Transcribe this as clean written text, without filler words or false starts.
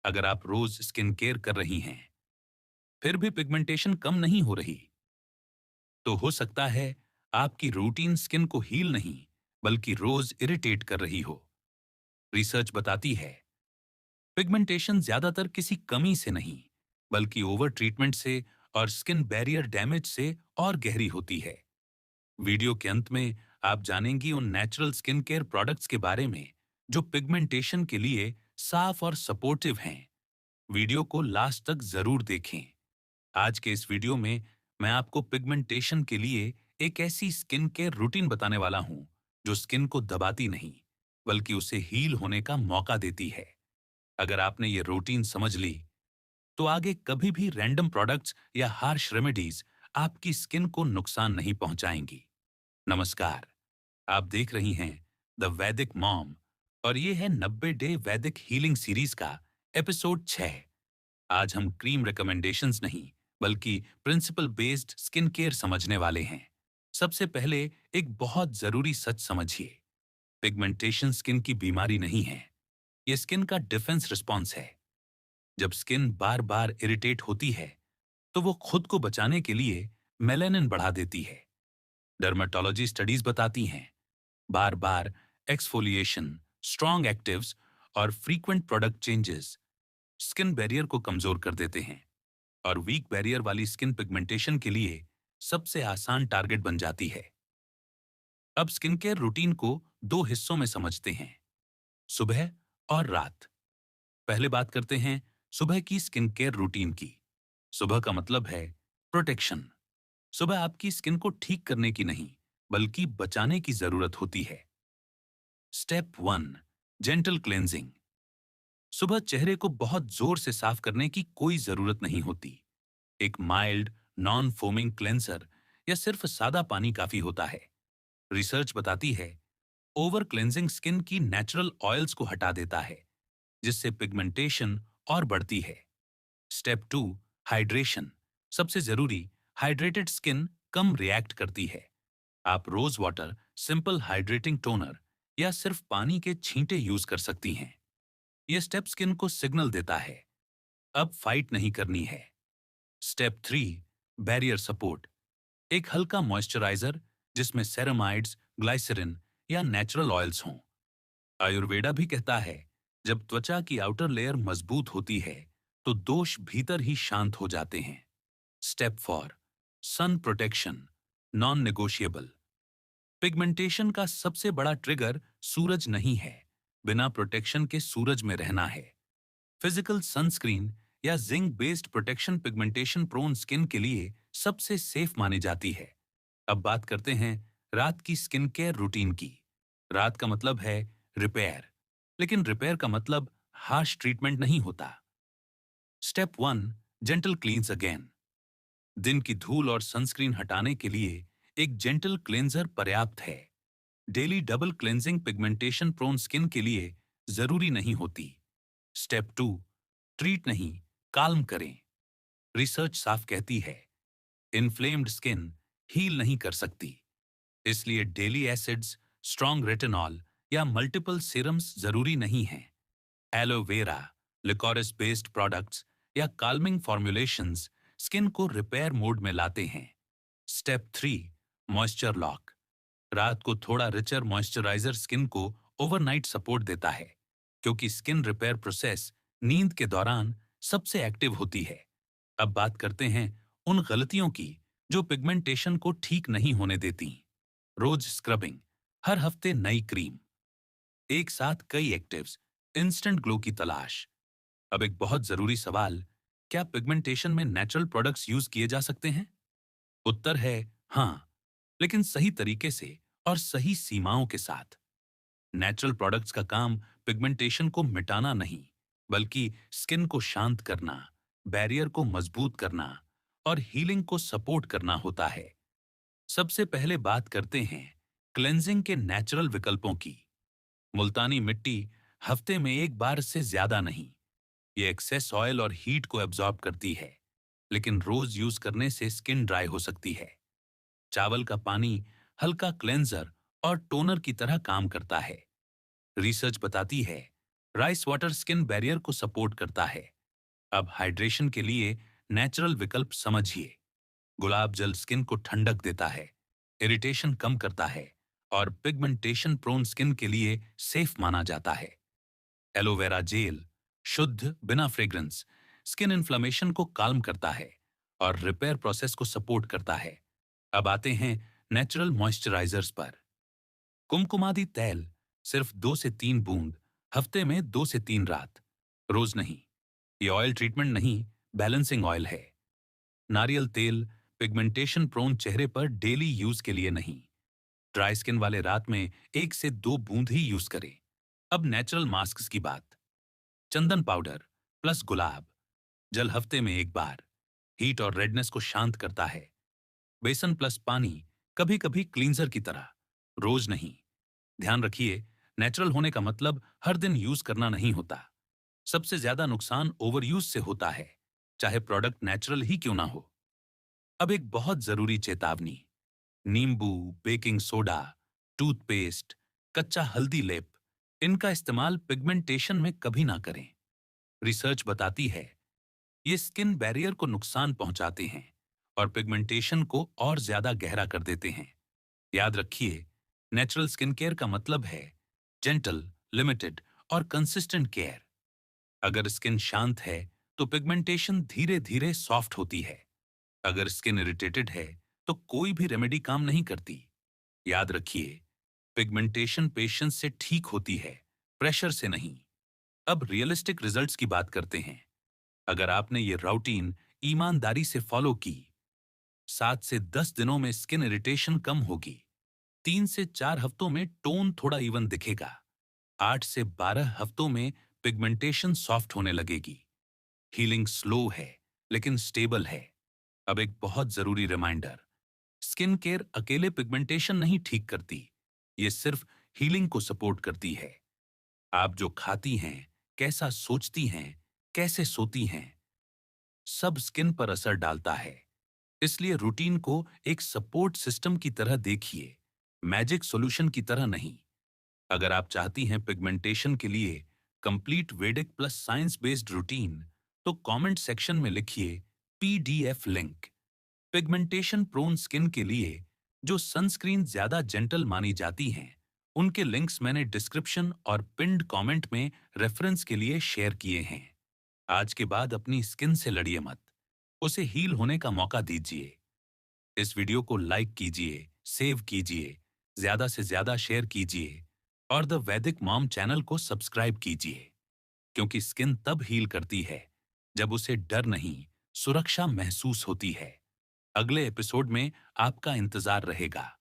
अगर आप रोज skin care कर रही हैं, फिर भी पिगमेंटेशन कम नहीं हो रही, तो हो सकता है आपकी रूटीन स्किन को हील नहीं, बल्कि रोज इरिटेट कर रही हो। रिसर्च बताती है, पिगमेंटेशन ज्यादातर किसी कमी से नहीं, बल्कि ओवर ट्रीटमेंट से और स्किन बैरियर डैमेज से और गहरी होती है। वीडियो के अंत में आप जानेंगी उन नेचुरल स्किन केयर प्रोडक्ट्स के बारे में जो पिगमेंटेशन के लिए साफ और सपोर्टिव हैं। वीडियो को लास्ट तक जरूर देखें। आज के इस वीडियो में मैं आपको पिगमेंटेशन के लिए एक ऐसी स्किन केयर रूटीन बताने वाला हूं जो स्किन को दबाती नहीं, बल्कि उसे हील होने का मौका देती है। अगर आपने ये रूटीन समझ ली, तो आगे कभी भी रैंडम प्रोडक्ट्स या हार्श रेमेडीज आपकी स्किन को नुकसान नहीं पहुंचाएंगी। नमस्कार, आप देख रही हैं द वैदिक मॉम, और ये है 90 डे वैदिक हीलिंग सीरीज का एपिसोड 6। आज हम क्रीम रिकमेंडेशंस नहीं, बल्कि प्रिंसिपल बेस्ड स्किन केयर समझने वाले हैं। सबसे पहले एक बहुत जरूरी सच समझिए, पिगमेंटेशन स्किन की बीमारी नहीं है, ये स्किन का डिफेंस रिस्पॉन्स है। जब स्किन बार बार इरिटेट होती है, तो वो खुद को बचाने के लिए मेलानिन बढ़ा देती है। डर्मेटोलॉजी स्टडीज बताती हैं, बार बार एक्सफोलिएशन, स्ट्रॉन्ग एक्टिव्स और frequent product changes skin barrier को कमजोर कर देते हैं, और वीक बैरियर वाली स्किन पिगमेंटेशन के लिए सबसे आसान टारगेट बन जाती है। अब स्किन केयर रूटीन को दो हिस्सों में समझते हैं, सुबह और रात। पहले बात करते हैं सुबह की स्किन केयर रूटीन की। सुबह का मतलब है प्रोटेक्शन। सुबह आपकी स्किन को ठीक करने की नहीं, बल्कि बचाने की जरूरत होती है। Step 1, gentle cleansing. सुबह चेहरे को बहुत जोर से साफ करने की कोई जरूरत नहीं होती। एक माइल्ड नॉन फोमिंग क्लेंसर या सिर्फ सादा पानी काफी होता है। रिसर्च बताती है, ओवर क्लेंजिंग स्किन की नेचुरल ऑयल्स को हटा देता है, जिससे पिगमेंटेशन और बढ़ती है। Step 2, hydration. सबसे जरूरी, हाइड्रेटेड स्किन कम रिएक्ट करती है। आप rose water, simple hydrating toner या सिर्फ पानी के छींटे यूज कर सकती हैं। यह स्टेप स्किन को सिग्नल देता है, अब फाइट नहीं करनी है। Step 3, barrier support. एक हल्का मॉइस्चराइजर जिसमें सेरामाइड्स, ग्लाइसरीन या नेचुरल ऑयल्स हों। आयुर्वेदा भी कहता है, जब त्वचा की आउटर लेयर मजबूत होती है, तो दोष भीतर ही शांत हो जाते हैं। Step 4, sun protection, non negotiable. Pigmentation का सबसे बड़ा ट्रिगर सूरज नहीं है, बिना प्रोटेक्शन के सूरज में रहना है। फिजिकल सनस्क्रीन या zinc based protection pigmentation prone skin के लिए सबसे सेफ मानी जाती है। अब बात करते हैं रात की स्किन केयर रूटीन की। रात का मतलब है रिपेयर, लेकिन रिपेयर का मतलब हार्श ट्रीटमेंट नहीं होता। Step 1, gentle क्लींस again. दिन की धूल और सनस्क्रीन हटाने के लिए एक जेंटल क्लेंजर पर्याप्त है। Daily double cleansing pigmentation prone skin के लिए जरूरी नहीं होती। स्टेप 2, ट्रीट नहीं, काल्म करें। रिसर्च साफ कहती है, इन्फ्लेम्ड स्किन हील नहीं कर सकती, इसलिए डेली एसिड्स, स्ट्रॉन्ग रेटिनॉल या मल्टीपल सीरम्स जरूरी नहीं हैं। एलोवेरा, लिकोरिस बेस्ड प्रोडक्ट्स या काल्मिंग फॉर्मुलेशंस स्किन को रिपेयर मोड में लाते हैं। Step 3, moisture lock. रात को थोड़ा रिचर मॉइस्चराइजर स्किन को ओवरनाइट सपोर्ट देता है, क्योंकि स्किन रिपेयर प्रोसेस नींद के दौरान सबसे एक्टिव होती है। अब बात करते हैं उन गलतियों की जो पिगमेंटेशन को ठीक नहीं होने देती। रोज स्क्रबिंग, हर हफ्ते नई क्रीम, एक साथ कई एक्टिव्स, इंस्टेंट ग्लो की तलाश। अब एक बहुत जरूरी सवाल, क्या पिगमेंटेशन में नेचुरल प्रोडक्ट्स यूज किए जा सकते हैं? उत्तर है हाँ, लेकिन सही तरीके से और सही सीमाओं के साथ। नेचुरल प्रोडक्ट्स का काम पिगमेंटेशन को मिटाना नहीं, बल्कि स्किन को शांत करना, बैरियर को मजबूत करना और हीलिंग को सपोर्ट करना होता है। सबसे पहले बात करते हैं क्लेंजिंग के नेचुरल विकल्पों की। मुल्तानी मिट्टी हफ्ते में एक बार से ज्यादा नहीं। ये एक्सेस ऑयल और हीट को एब्जॉर्ब करती है, लेकिन रोज यूज करने से स्किन ड्राई हो सकती है। चावल का पानी हल्का क्लेंजर और टोनर की तरह काम करता है। रिसर्च बताती है, राइस वाटर स्किन बैरियर को सपोर्ट करता है। अब हाइड्रेशन के लिए नेचुरल विकल्प समझिए। गुलाब जल स्किन को ठंडक देता है, इरिटेशन कम करता है और पिगमेंटेशन प्रोन स्किन के लिए सेफ माना जाता है। एलोवेरा जेल शुद्ध बिना फ्रेग्रेंस स्किन इन्फ्लेमेशन को काल्म करता है और रिपेयर प्रोसेस को सपोर्ट करता है। अब आते हैं नेचुरल मॉइस्चराइजर्स पर। कुमकुमादी तैल सिर्फ 2 से 3 बूंद हफ्ते में 2 से 3 रात, रोज नहीं। ये ऑयल ट्रीटमेंट नहीं, बैलेंसिंग ऑयल है। नारियल तेल पिगमेंटेशन प्रोन चेहरे पर डेली यूज के लिए नहीं। ड्राई स्किन वाले रात में 1 से 2 बूंद ही यूज करें। अब नेचुरल मास्क की बात। चंदन पाउडर प्लस गुलाब जल हफ्ते में 1 बार, हीट और रेडनेस को शांत करता है। बेसन प्लस पानी कभी कभी क्लींजर की तरह, रोज नहीं। ध्यान रखिए, नेचुरल होने का मतलब हर दिन यूज करना नहीं होता। सबसे ज्यादा नुकसान ओवर यूज से होता है, चाहे प्रोडक्ट नेचुरल ही क्यों ना हो। अब एक बहुत जरूरी चेतावनी। नींबू, बेकिंग सोडा, टूथपेस्ट, कच्चा हल्दी लेप, इनका इस्तेमाल पिगमेंटेशन में कभी ना करें। रिसर्च बताती है ये स्किन बैरियर को नुकसान पहुंचाते हैं और पिगमेंटेशन को और ज्यादा गहरा कर देते हैं। याद रखिए, नेचुरल स्किन केयर का मतलब है जेंटल, लिमिटेड और कंसिस्टेंट केयर। अगर स्किन शांत है तो पिगमेंटेशन धीरे धीरे सॉफ्ट होती है। अगर स्किन इरिटेटेड है तो कोई भी रेमेडी काम नहीं करती। याद रखिए, पिगमेंटेशन पेशेंस से ठीक होती है, प्रेशर से नहीं। अब रियलिस्टिक रिजल्ट्स की बात करते हैं। अगर आपने ये रूटीन ईमानदारी से फॉलो की, 7 से 10 दिनों में स्किन इरिटेशन कम होगी, 3 से 4 हफ्तों में टोन थोड़ा इवन दिखेगा, 8 से 12 हफ्तों में पिगमेंटेशन सॉफ्ट होने लगेगी। हीलिंग स्लो है लेकिन स्टेबल है। अब एक बहुत जरूरी रिमाइंडर, स्किन केयर अकेले पिगमेंटेशन नहीं ठीक करती, ये सिर्फ हीलिंग को सपोर्ट करती है। आप जो खाती हैं, कैसा सोचती हैं, कैसे सोती हैं, सब स्किन पर असर डालता है। इसलिए रूटीन को एक सपोर्ट सिस्टम की तरह देखिए, मैजिक सॉल्यूशन की तरह नहीं। अगर आप चाहती हैं पिगमेंटेशन के लिए complete Vedic plus science based routine, तो कमेंट सेक्शन में लिखिए PDF link. Pigmentation prone skin के लिए जो सनस्क्रीन ज्यादा जेंटल मानी जाती हैं, उनके लिंक्स मैंने डिस्क्रिप्शन और पिन्ड कमेंट में रेफरेंस के लिए शेयर किए हैं। आज के बाद अपनी स्किन से लड़िए मत, उसे हील होने का मौका दीजिए। इस वीडियो को लाइक कीजिए, सेव कीजिए, ज्यादा से ज्यादा शेयर कीजिए और द वैदिक मॉम चैनल को सब्सक्राइब कीजिए, क्योंकि स्किन तब हील करती है जब उसे डर नहीं, सुरक्षा महसूस होती है। अगले एपिसोड में आपका इंतजार रहेगा।